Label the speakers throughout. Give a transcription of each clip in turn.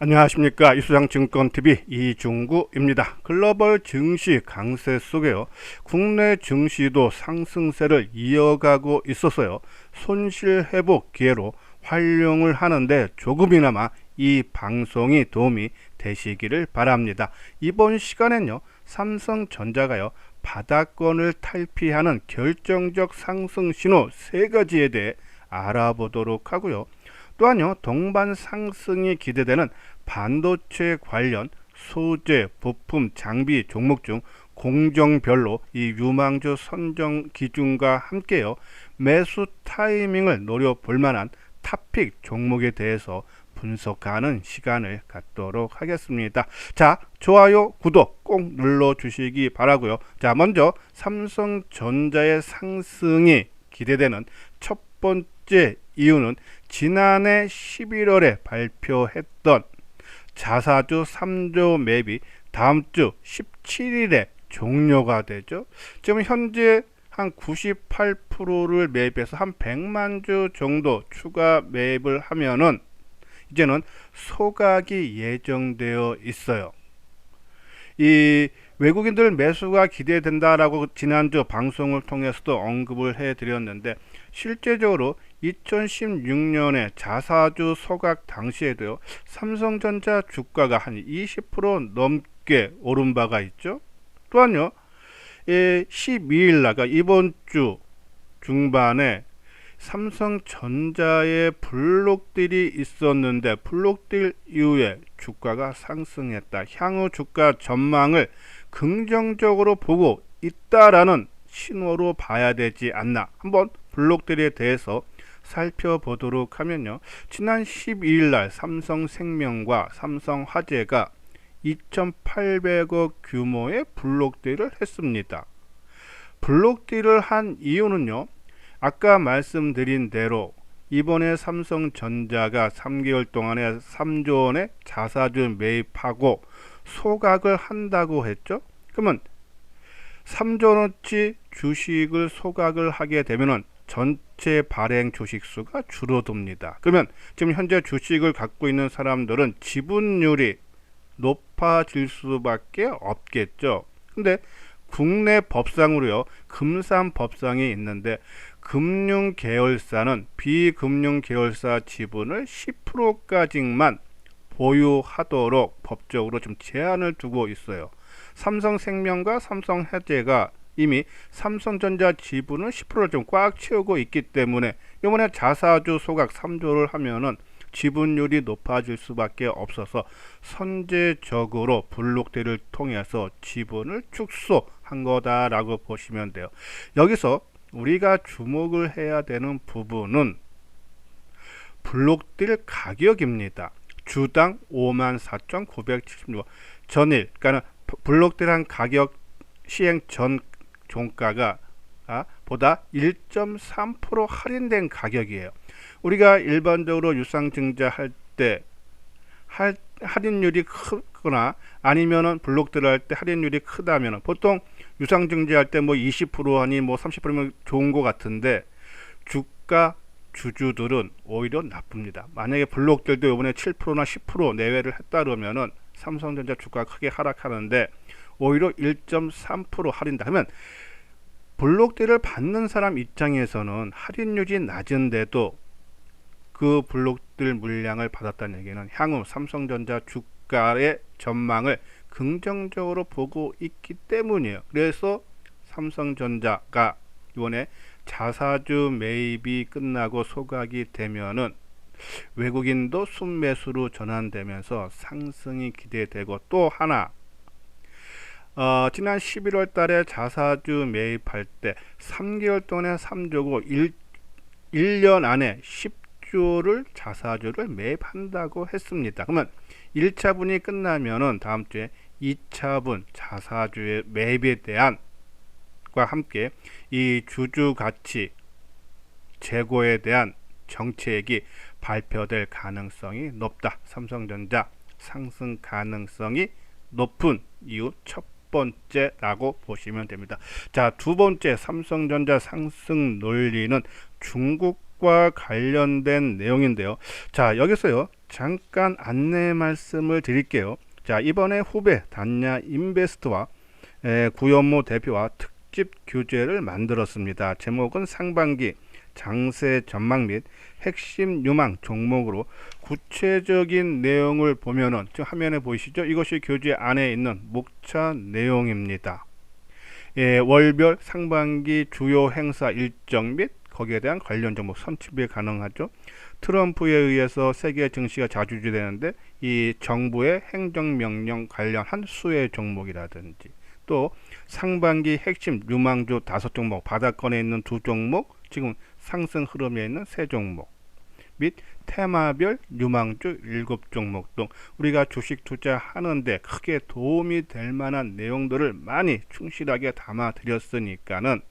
Speaker 1: 안녕하십니까. 이수장증권TV 이중구입니다. 글로벌 증시 강세 속에요, 국내 증시도 상승세를 이어가고 있어서요, 손실 회복 기회로 활용을 하는데 조금이나마 이 방송이 도움이 되시기를 바랍니다. 이번 시간엔요, 삼성전자가요, 바닥권을 탈피하는 결정적 상승 신호 3가지에 대해 알아보도록 하고요. 또한요, 동반 상승이 기대되는 반도체 관련 소재, 부품, 장비 종목 중 공정별로 이 유망주 선정 기준과 함께요, 매수 타이밍을 노려볼 만한 탑픽 종목에 대해서 분석하는 시간을 갖도록 하겠습니다. 자, 좋아요, 구독 꼭 눌러주시기 바라고요. 자, 먼저 삼성전자의 상승이 기대되는 첫 번째 이유는 지난해 11월에 발표했던 자사주 3조 매입이 다음 주 17일에 종료가 되죠. 지금 현재 한 98%를 매입해서 한 100만 주 정도 추가 매입을 하면은 이제는 소각이 예정되어 있어요. 이 외국인들 매수가 기대된다라고 지난주 방송을 통해서도 언급을 해드렸는데, 실제적으로 2016년에 자사주 소각 당시에도요, 삼성전자 주가가 한 20% 넘게 오른 바가 있죠. 또한요, 12일 나가 이번 주 중반에 삼성전자의 블록딜이 있었는데, 블록딜 이후에 주가가 상승했다. 향후 주가 전망을 긍정적으로 보고 있다라는 신호로 봐야 되지 않나. 한번 블록딜에 대해서 살펴보도록 하면요, 지난 12일 날 삼성생명과 삼성화재가 2,800억 규모의 블록딜을 했습니다. 블록딜을 한 이유는요, 아까 말씀드린 대로 이번에 삼성전자가 3개월 동안에 3조 원의 자사주 매입하고 소각을 한다고 했죠. 그러면 3조 원어치 주식을 소각을 하게 되면은 전체 발행 주식 수가 줄어듭니다. 그러면 지금 현재 주식을 갖고 있는 사람들은 지분율이 높아질 수밖에 없겠죠. 근데 국내 법상으로요, 금산법상이 있는데, 금융계열사는 비금융계열사 지분을 10%까지만 보유하도록 법적으로 좀 제한을 두고 있어요. 삼성생명과 삼성화재가 이미 삼성전자 지분을 10%를 좀 꽉 채우고 있기 때문에 이번에 자사주 소각 3조를 하면은 지분율이 높아질 수밖에 없어서 선제적으로 블록딜을 통해서 지분을 축소한 거다라고 보시면 돼요. 여기서 우리가 주목을 해야 되는 부분은 블록딜 가격입니다. 주당 54,976원 전일, 그러니까 블록딜한 가격 시행 전 종가가 보다 1.3% 할인된 가격이에요. 우리가 일반적으로 유상증자 할 때 할인율이 크거나 아니면은 블록딜 할 때 할인율이 크다면 보통 유상증자할 때 뭐 20% 아니 뭐 30%면 좋은 것 같은데, 주가 주주들은 오히려 나쁩니다. 만약에 블록딜도 이번에 7%나 10% 내외를 했다 그러면은 삼성전자 주가가 크게 하락하는데, 오히려 1.3% 할인다 하면 블록딜을 받는 사람 입장에서는 할인율이 낮은데도 그 블록딜 물량을 받았다는 얘기는 향후 삼성전자 주가의 전망을 긍정적으로 보고 있기 때문이에요. 그래서 삼성전자가 이번에 자사주 매입이 끝나고 소각이 되면은 외국인도 순매수로 전환되면서 상승이 기대되고, 또 하나, 지난 11월 달에 자사주 매입할 때 3개월 동안에 3조고 1년 안에 10조를 자사주를 매입한다고 했습니다. 그러면 1차분이 끝나면은 다음 주에 2차분 자사주의 매입에 대한 과 함께 이 주주 가치 재고에 대한 정책이 발표될 가능성이 높다. 삼성전자 상승 가능성이 높은 이유 첫 번째라고 보시면 됩니다. 자, 두 번째 삼성전자 상승 논리는 중국 종목과 관련된 내용인데요. 자, 여기서요 잠깐 안내 말씀을 드릴게요. 자, 이번에 후배 단야 인베스트와 구현모 대표와 특집 교재를 만들었습니다. 제목은 상반기 장세 전망 및 핵심 유망 종목으로 구체적인 내용을 보면은 지금 화면에 보이시죠? 이것이 교재 안에 있는 목차 내용입니다. 월별 상반기 주요 행사 일정 및 거기에 대한 관련 종목 선취비 가능하죠. 트럼프에 의해서 세계 증시가 좌지우지되는데 이 정부의 행정명령 관련한 수혜 종목이라든지 또 상반기 핵심 유망주 5종목, 바닥권에 있는 2종목, 지금 상승 흐름에 있는 3종목 및 테마별 유망주 7종목 등 우리가 주식 투자하는데 크게 도움이 될 만한 내용들을 많이 충실하게 담아 드렸으니까는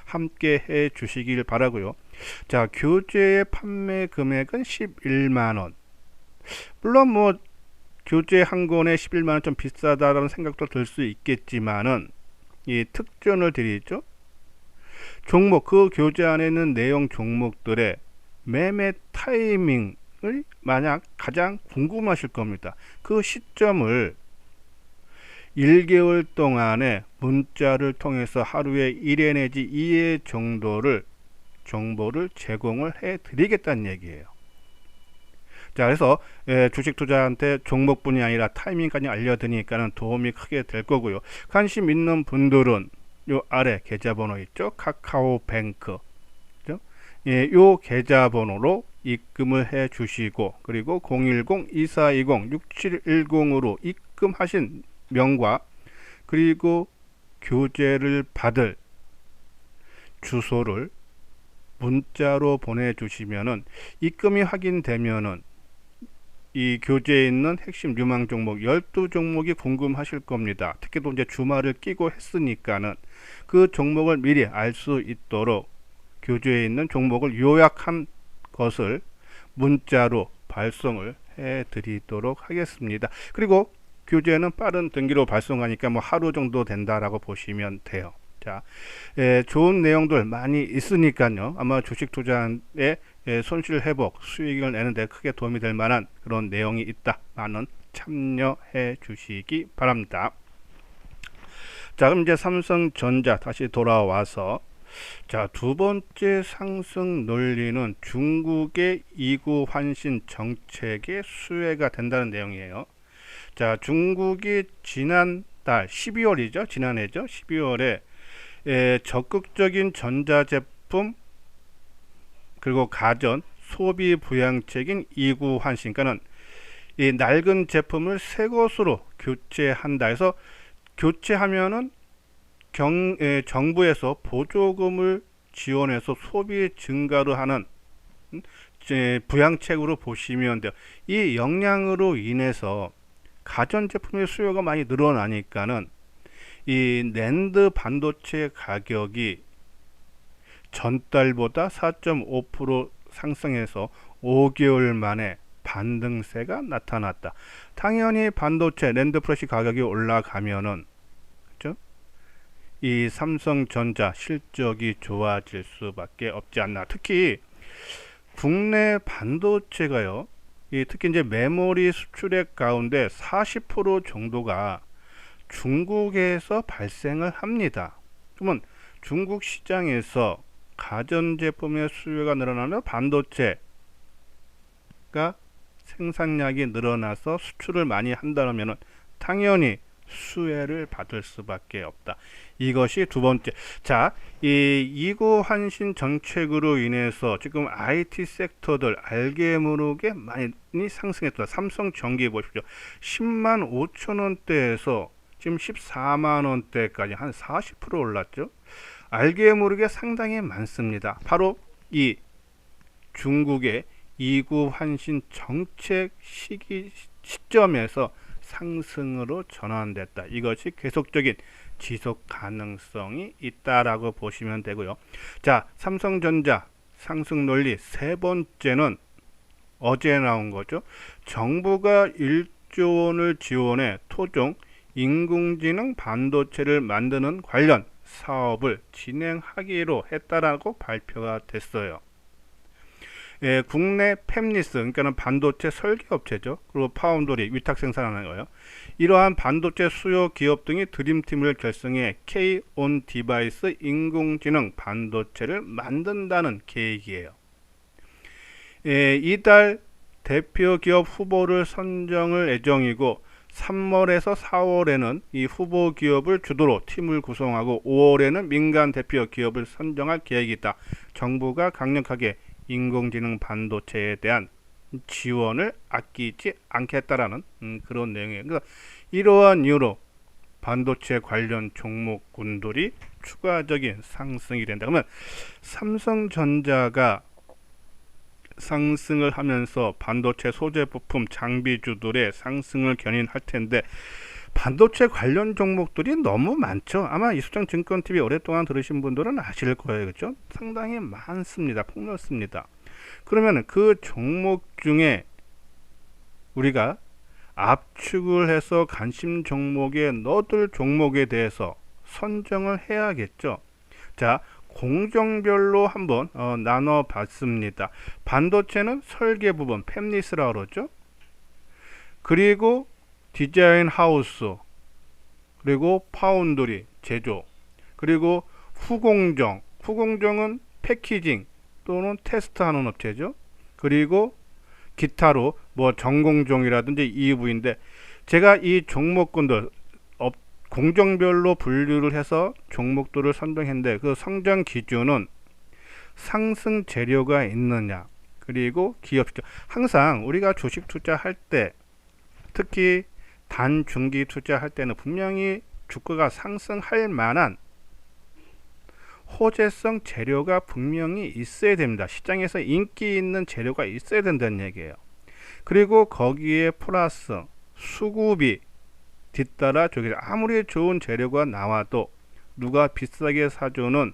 Speaker 1: 함께 해 주시길 바라고요. 자, 교재의 판매 금액은 11만원. 물론 뭐 교재 한 권에 11만원 좀 비싸다라는 생각도 들 수 있겠지만은 이 특전을 드리죠. 종목, 그 교재 안에 있는 내용 종목들의 매매 타이밍을 만약 가장 궁금하실 겁니다. 그 시점을 1개월 동안에 문자를 통해서 하루에 1회 내지 2회 정보를 제공을 해 드리겠다는 얘기예요. 자, 그래서 주식 투자한테 종목뿐이 아니라 타이밍까지 알려드리니까는 도움이 크게 될 거고요. 관심 있는 분들은 요 아래 계좌번호 있죠? 카카오뱅크. 요 계좌번호로 입금을 해 주시고 그리고 010-2420-6710으로 입금하신 명과 그리고 교재를 받을 주소를 문자로 보내주시면은 입금이 확인되면은 이 교재에 있는 핵심 유망 종목 12종목이 궁금하실 겁니다. 특히 또 이제 주말을 끼고 했으니까는 그 종목을 미리 알 수 있도록 교재에 있는 종목을 요약한 것을 문자로 발송을 해 드리도록 하겠습니다. 그리고 교재는 빠른 등기로 발송하니까 뭐 하루 정도 된다라고 보시면 돼요. 자, 좋은 내용들 많이 있으니까요. 아마 주식 투자에 손실 회복, 수익을 내는데 크게 도움이 될 만한 그런 내용이 있다. 많은 참여해 주시기 바랍니다. 자, 그럼 이제 삼성전자 다시 돌아와서 자, 두 번째 상승 논리는 중국의 이구 환신 정책의 수혜가 된다는 내용이에요. 자, 중국이 지난달 12월이죠. 지난해죠. 12월에 적극적인 전자제품 그리고 가전 소비 부양책인 이구 환신, 그러니까는 이 낡은 제품을 새 것으로 교체한다 해서 교체하면은 정부에서 보조금을 지원해서 소비 증가를 하는 부양책으로 보시면 돼요. 이 영향으로 인해서 가전제품의 수요가 많이 늘어나니까는 이 낸드 반도체 가격이 전달보다 4.5% 상승해서 5개월 만에 반등세가 나타났다. 당연히 반도체 낸드 프레시 가격이 올라가면은 그렇죠? 이 삼성전자 실적이 좋아질 수밖에 없지 않나. 특히 국내 반도체가요. 특히 이제 메모리 수출액 가운데 40% 정도가 중국에서 발생을 합니다. 그러면 중국 시장에서 가전제품의 수요가 늘어나는 반도체가 생산량이 늘어나서 수출을 많이 한다면 당연히 수혜를 받을 수밖에 없다. 이것이 두 번째. 자, 이 이구 환신 정책으로 인해서 지금 IT 섹터들 알게 모르게 많이 상승했다. 삼성전기 보십시오. 10만 5천 원대에서 지금 14만 원대까지 한 40% 올랐죠. 알게 모르게 상당히 많습니다. 바로 이 중국의 이구 환신 정책 시점에서 상승으로 전환됐다. 이것이 계속적인 지속 가능성이 있다라고 보시면 되고요. 자, 삼성전자 상승 논리 세 번째는 어제 나온 거죠. 정부가 1조 원을 지원해 토종 인공지능 반도체를 만드는 관련 사업을 진행하기로 했다라고 발표가 됐어요. 국내 팹리스, 그러니까는 반도체 설계 업체죠. 그리고 파운드리, 위탁 생산하는 거예요. 이러한 반도체 수요 기업 등이 드림팀을 결성해 K-on 디바이스 인공지능 반도체를 만든다는 계획이에요. 이달 대표 기업 후보를 선정을 예정이고 3월에서 4월에는 이 후보 기업을 주도로 팀을 구성하고 5월에는 민간 대표 기업을 선정할 계획이 있다. 정부가 강력하게 인공지능 반도체에 대한 지원을 아끼지 않겠다라는 그런 내용이에요. 그러니까 이러한 이유로 반도체 관련 종목군들이 추가적인 상승이 된다. 그러면 삼성전자가 상승을 하면서 반도체 소재 부품 장비주들의 상승을 견인할 텐데 반도체 관련 종목들이 너무 많죠. 아마 이수정 증권TV 오랫동안 들으신 분들은 아실 거예요. 그렇죠? 상당히 많습니다. 폭넓습니다. 그러면 그 종목 중에 우리가 압축을 해서 관심 종목에 넣어둘 종목에 대해서 선정을 해야겠죠. 자, 공정별로 한번 나눠 봤습니다. 반도체는 설계 부분 팹리스라고 그러죠. 그리고 디자인 하우스, 그리고 파운드리 제조, 그리고 후공정은 패키징 또는 테스트하는 업체죠. 그리고 기타로 뭐 전공종이라든지 EUV인데 제가 이 종목군들 공정별로 분류를 해서 종목들을 선정했는데 그 선정 기준은 상승 재료가 있느냐, 그리고 기업 시장. 항상 우리가 주식 투자할 때, 특히 단중기 투자할 때는 분명히 주가가 상승할 만한 호재성 재료가 분명히 있어야 됩니다. 시장에서 인기 있는 재료가 있어야 된다는 얘기예요. 그리고 거기에 플러스 수급이 뒤따라 저기 아무리 좋은 재료가 나와도 누가 비싸게 사주는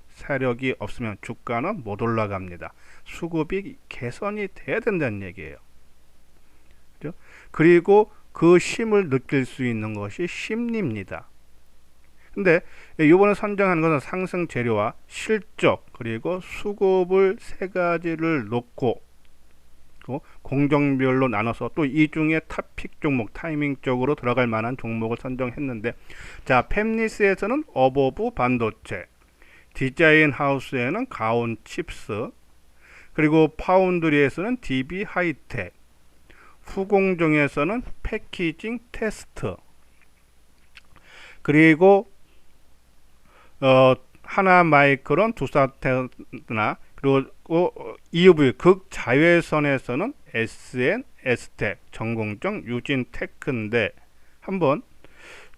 Speaker 1: 세력이 없으면 주가는 못 올라갑니다. 수급이 개선이 돼야 된다는 얘기예요. 그렇죠? 그리고 그 힘을 느낄 수 있는 것이 심리입니다. 근데 이번에 선정한 것은 상승 재료와 실적 그리고 수급을 세 가지를 놓고 공정별로 나눠서 또 이 중에 탑픽 종목 타이밍적으로 들어갈 만한 종목을 선정했는데, 자, 팹리스에서는 어버브 반도체, 디자인 하우스에는 가온 칩스, 그리고 파운드리에서는 DB 하이텍, 후공정에서는 패키징 테스트, 그리고 하나마이크론, 두산테크나, 그리고 EUV 극자외선에서는 SNS텍, 전공정 유진테크인데 한번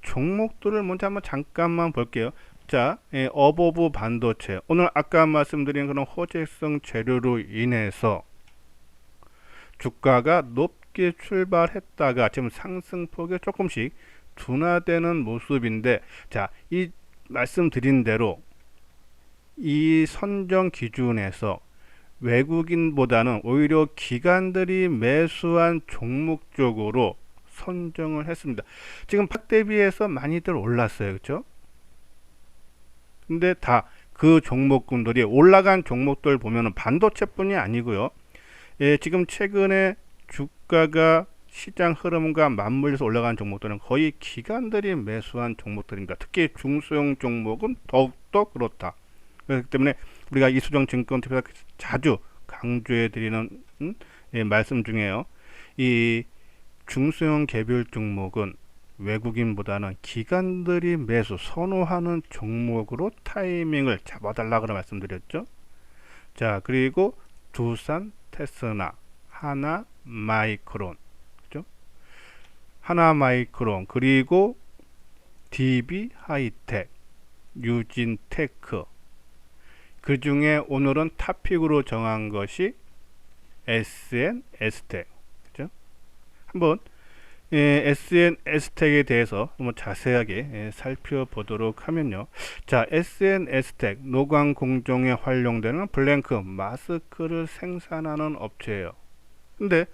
Speaker 1: 종목들을 먼저 한번 잠깐만 볼게요. 자, 어버브 반도체, 오늘 아까 말씀드린 그런 호재성 재료로 인해서 주가가 높게 출발했다가 지금 상승폭이 조금씩 둔화되는 모습인데, 자, 이 말씀드린 대로 이 선정 기준에서 외국인보다는 오히려 기관들이 매수한 종목 쪽으로 선정을 했습니다. 지금 팍 대비해서 많이들 올랐어요. 그렇죠? 근데 다 그 종목군들이 올라간 종목들 보면은 반도체뿐이 아니고요. 지금 최근에 주가가 시장 흐름과 맞물려서 올라가는 종목들은 거의 기관들이 매수한 종목들입니다. 특히 중소형 종목은 더욱더 그렇다. 그렇기 때문에 우리가 이수정 증권TV에서 자주 강조해 드리는 말씀 중에요. 이 중소형 개별 종목은 외국인보다는 기관들이 매수 선호하는 종목으로 타이밍을 잡아달라 그런 말씀드렸죠. 자, 그리고 두산 테스나, 하나마이크론, 그죠? 하나마이크론, 그리고 DB 하이텍, 유진테크. 그 중에 오늘은 탑픽으로 정한 것이 SNS텍. 그죠? 한번 SNS텍에 대해서 한번 자세하게 살펴보도록 하면요. 자, SNS텍 노광 공정에 활용되는 블랭크 마스크를 생산하는 업체예요. 근데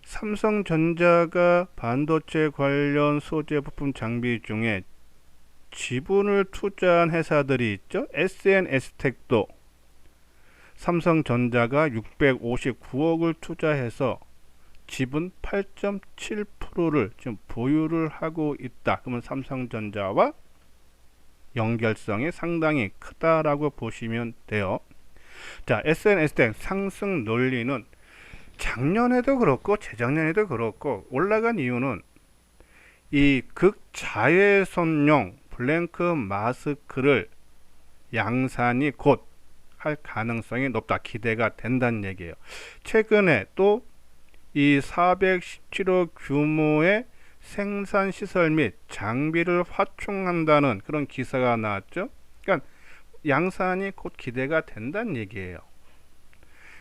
Speaker 1: 삼성전자가 반도체 관련 소재 부품 장비 중에 지분을 투자한 회사들이 있죠. SNS텍도 삼성전자가 659억을 투자해서 지분 8.7%를 지금 보유를 하고 있다. 그러면 삼성전자와 연결성이 상당히 크다라고 보시면 돼요. 자, SNS텍 상승 논리는 작년에도 그렇고 재작년에도 그렇고 올라간 이유는 이 극자외선용 블랭크 마스크를 양산이 곧 할 가능성이 높다. 기대가 된다는 얘기예요. 최근에 또 이 417억 규모의 생산 시설 및 장비를 확충한다는 그런 기사가 나왔죠. 그러니까 양산이 곧 기대가 된다는 얘기예요.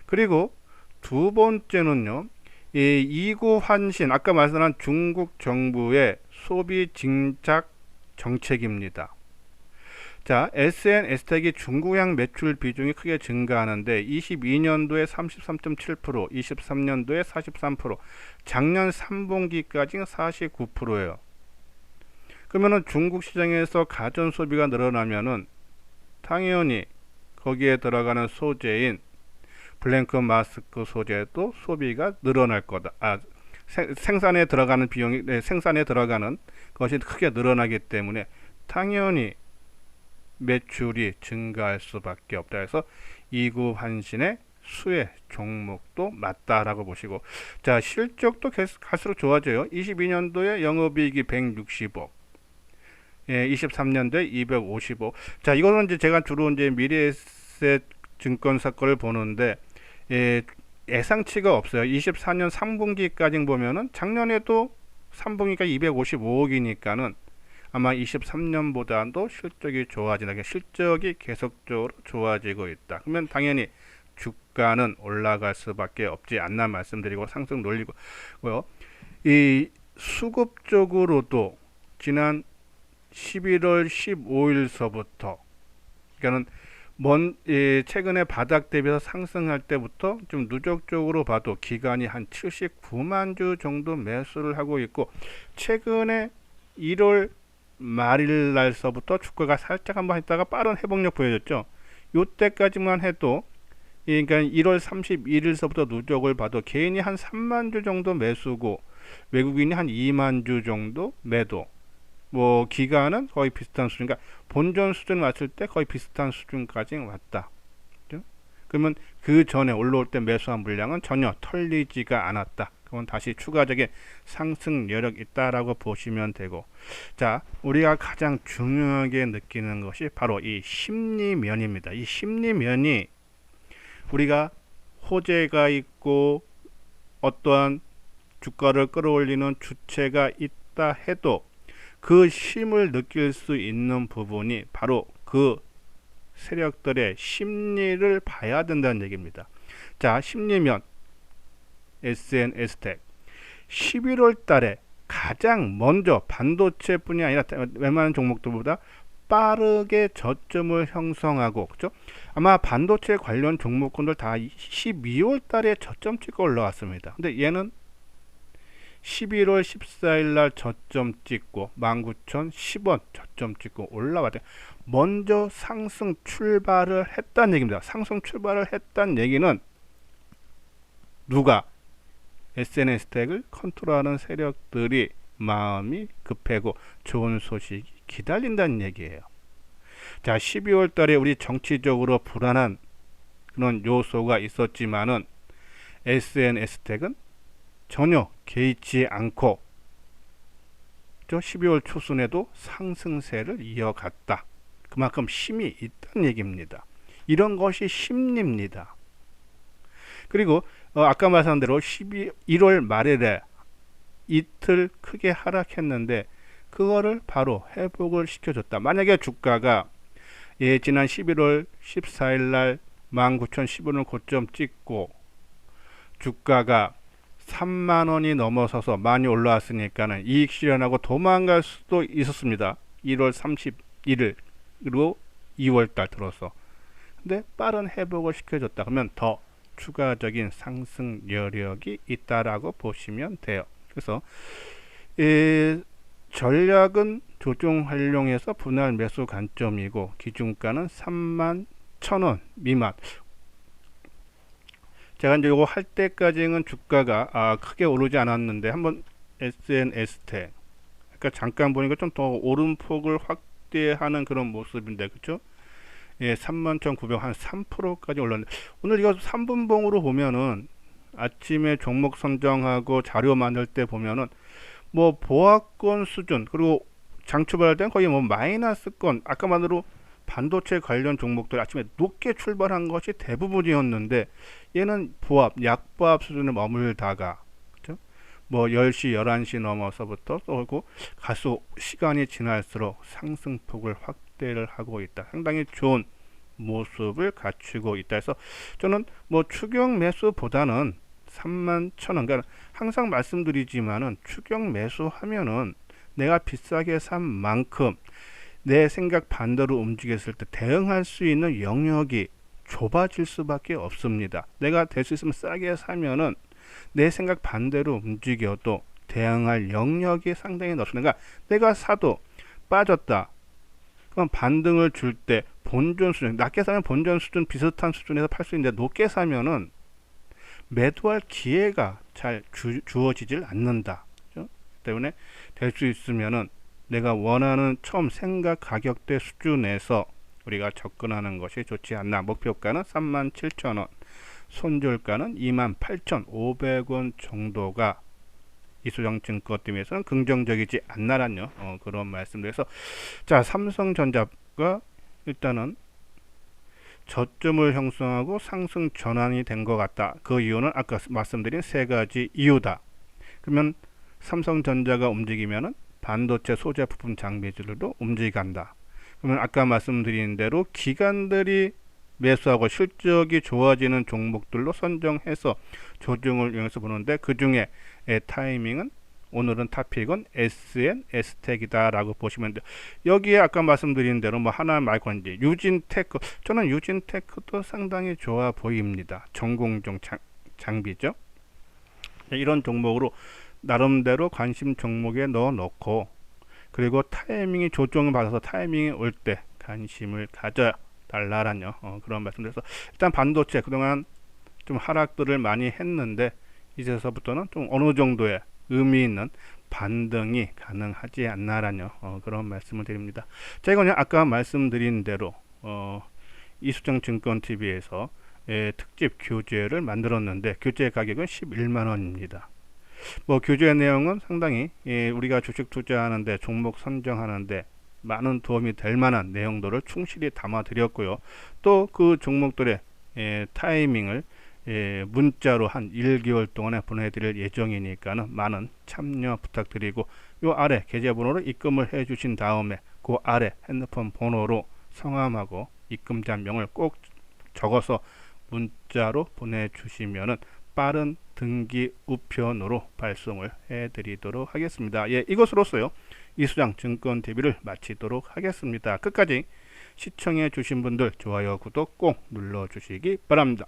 Speaker 1: 그리고 두 번째는요, 이 이구 환신, 아까 말씀한 중국 정부의 소비 진작 정책입니다. 자, SNS텍이 중국향 매출 비중이 크게 증가하는데 22년도에 33.7%, 23년도에 43%, 작년 3분기까지 49%예요. 그러면은 중국 시장에서 가전 소비가 늘어나면은 당연히 거기에 들어가는 소재인 블랭크 마스크 소재도 소비가 늘어날 거다. 생산에 들어가는 비용이, 생산에 들어가는 것이 크게 늘어나기 때문에 당연히 매출이 증가할 수밖에 없다 해서 이구 환신의 수혜 종목도 맞다라고 보시고, 자, 실적도 갈수록 좋아져요. 22년도에 영업이익이 160억, 23년도에 255. 자, 이거는 이제 제가 주로 이제 미래에셋 증권사 거를 보는데 예상치가 없어요. 24년 3분기까지 보면은 작년에도 3분기가 255억이니까는 아마 23년보다도 실적이 좋아진다. 실적이 계속적으로 좋아지고 있다. 그러면 당연히 주가는 올라갈 수밖에 없지 않나 말씀드리고 상승 놀리고요. 이 수급적으로도 지난 11월 15일서부터, 그러니까는 최근에 바닥 대비해서 상승할 때부터 좀 누적적으로 봐도 기간이 한 79만 주 정도 매수를 하고 있고, 최근에 1월 말일 날서부터 주가가 살짝 한번 했다가 빠른 회복력 보여줬죠. 요때까지만 해도, 그러니까 1월 31일서부터 누적을 봐도 개인이 한 3만 주 정도 매수고 외국인이 한 2만 주 정도 매도, 뭐 기간은 거의 비슷한 수준, 그러니까 본전 수준 왔을 때 거의 비슷한 수준까지 왔다. 그렇죠? 그러면 그 전에 올라올 때 매수한 물량은 전혀 털리지가 않았다. 그건 다시 추가적인 상승 여력 있다라고 보시면 되고, 자, 우리가 가장 중요하게 느끼는 것이 바로 이 심리면입니다. 이 심리면이 우리가 호재가 있고 어떠한 주가를 끌어올리는 주체가 있다 해도 그 힘을 느낄 수 있는 부분이 바로 그 세력들의 심리를 봐야 된다는 얘기입니다. 자, 심리면 SNS텍 11월 달에 가장 먼저 반도체뿐이 아니라 웬만한 종목들보다 빠르게 저점을 형성하고, 그죠? 아마 반도체 관련 종목군들 다 12월 달에 저점 찍고 올라왔습니다. 근데 얘는 11월 14일 날 저점 찍고 19,010원 저점 찍고 올라왔대. 먼저 상승 출발을 했다는 얘기입니다. 상승 출발을 했다는 얘기는 누가? SNS텍을 컨트롤하는 세력들이 마음이 급하고 좋은 소식이 기다린다는 얘기예요. 자, 12월 달에 우리 정치적으로 불안한 그런 요소가 있었지만은 SNS텍은 전혀 개의치 않고 12월 초순에도 상승세를 이어갔다. 그만큼 힘이 있다는 얘기입니다. 이런 것이 심리입니다. 그리고 아까 말씀한 대로 1월 말에 이틀 크게 하락했는데 그거를 바로 회복을 시켜줬다. 만약에 주가가 지난 11월 14일 날 19,010원을 고점 찍고 주가가 3만원이 넘어서서 많이 올라왔으니까는 이익 실현하고 도망갈 수도 있었습니다. 1월 31일로 2월달 들어서. 근데 빠른 회복을 시켜줬다. 그러면 더 추가적인 상승 여력이 있다라고 보시면 돼요. 그래서 전략은 조정 활용해서 분할 매수 관점이고 기준가는 31,000원 미만. 제가 이제 이거 할 때까지는 주가가 크게 오르지 않았는데 한번 SNS텍 그러니까 잠깐 보니까 좀 더 오름폭을 확대하는 그런 모습인데 그쵸? 예, 31,900 한 3%까지 올랐는데 오늘 이거 3분봉으로 보면은 아침에 종목 선정하고 자료 만들 때 보면은 뭐 보합권 수준 그리고 장 출발할 때는 거의 뭐 마이너스권 아까 말대로 반도체 관련 종목들 아침에 높게 출발한 것이 대부분이었는데 얘는 보합 약보합 수준에 머물다가 그죠? 뭐 10시 11시 넘어서부터 또 가수 시간이 지날수록 상승폭을 확대를 하고 있다. 상당히 좋은 모습을 갖추고 있다 해서 저는 뭐 추경 매수보다는 31,000원 그러니까 항상 말씀드리지만은 추경 매수하면은 내가 비싸게 산 만큼 내 생각 반대로 움직였을 때 대응할 수 있는 영역이 좁아질 수밖에 없습니다. 내가 될 수 있으면 싸게 사면은 내 생각 반대로 움직여도 대응할 영역이 상당히 넓습니다. 그러니까 내가 사도 빠졌다. 그럼 반등을 줄 때 본전 수준, 낮게 사면 본전 수준 비슷한 수준에서 팔 수 있는데 높게 사면은 매도할 기회가 잘 주어지질 않는다. 그렇죠? 때문에 될 수 있으면은 내가 원하는 처음 생각 가격대 수준에서 우리가 접근하는 것이 좋지 않나. 목표가는 37,000원, 손절가는 28,500원 정도가 이수정증권팀에서는 긍정적이지 않나라는 그런 말씀드려서 자 삼성전자가 일단은 저점을 형성하고 상승 전환이 된 것 같다. 그 이유는 아까 말씀드린 세 가지 이유다. 그러면 삼성전자가 움직이면은 반도체 소재 부품 장비들도 움직인다. 그러면 아까 말씀드린 대로 기관들이 매수하고 실적이 좋아지는 종목들로 선정해서 조정을 이용해서 보는데 그 중에 타이밍은 오늘은 탑픽은 SNS텍이다 라고 보시면 돼요. 여기에 아까 말씀드린 대로 뭐 하나 마이크론인지 유진테크 저는 유진테크도 상당히 좋아 보입니다. 전공종 장비죠. 이런 종목으로 나름대로 관심 종목에 넣어 놓고 그리고 타이밍이 조정을 받아서 타이밍이 올 때 관심을 가져 달라라는 그런 말씀드려서 일단 반도체 그동안 좀 하락들을 많이 했는데 이제서부터는 좀 어느 정도의 의미 있는 반등이 가능하지 않나라는 그런 말씀을 드립니다. 자 이거는 아까 말씀드린 대로 이수정증권TV에서 특집 교재를 만들었는데 교재 가격은 11만원입니다. 뭐 교재 내용은 상당히 우리가 주식 투자하는데 종목 선정하는데 많은 도움이 될 만한 내용들을 충실히 담아 드렸고요. 또 그 종목들의 타이밍을 문자로 한 1개월 동안에 보내드릴 예정이니까는 많은 참여 부탁드리고 요 아래 계좌번호로 입금을 해 주신 다음에 그 아래 핸드폰 번호로 성함하고 입금자명을 꼭 적어서 문자로 보내주시면은 빠른 등기 우편으로 발송을 해드리도록 하겠습니다. 예, 이것으로서요 이수장 증권 TV를 마치도록 하겠습니다. 끝까지 시청해 주신 분들 좋아요 구독 꼭 눌러 주시기 바랍니다.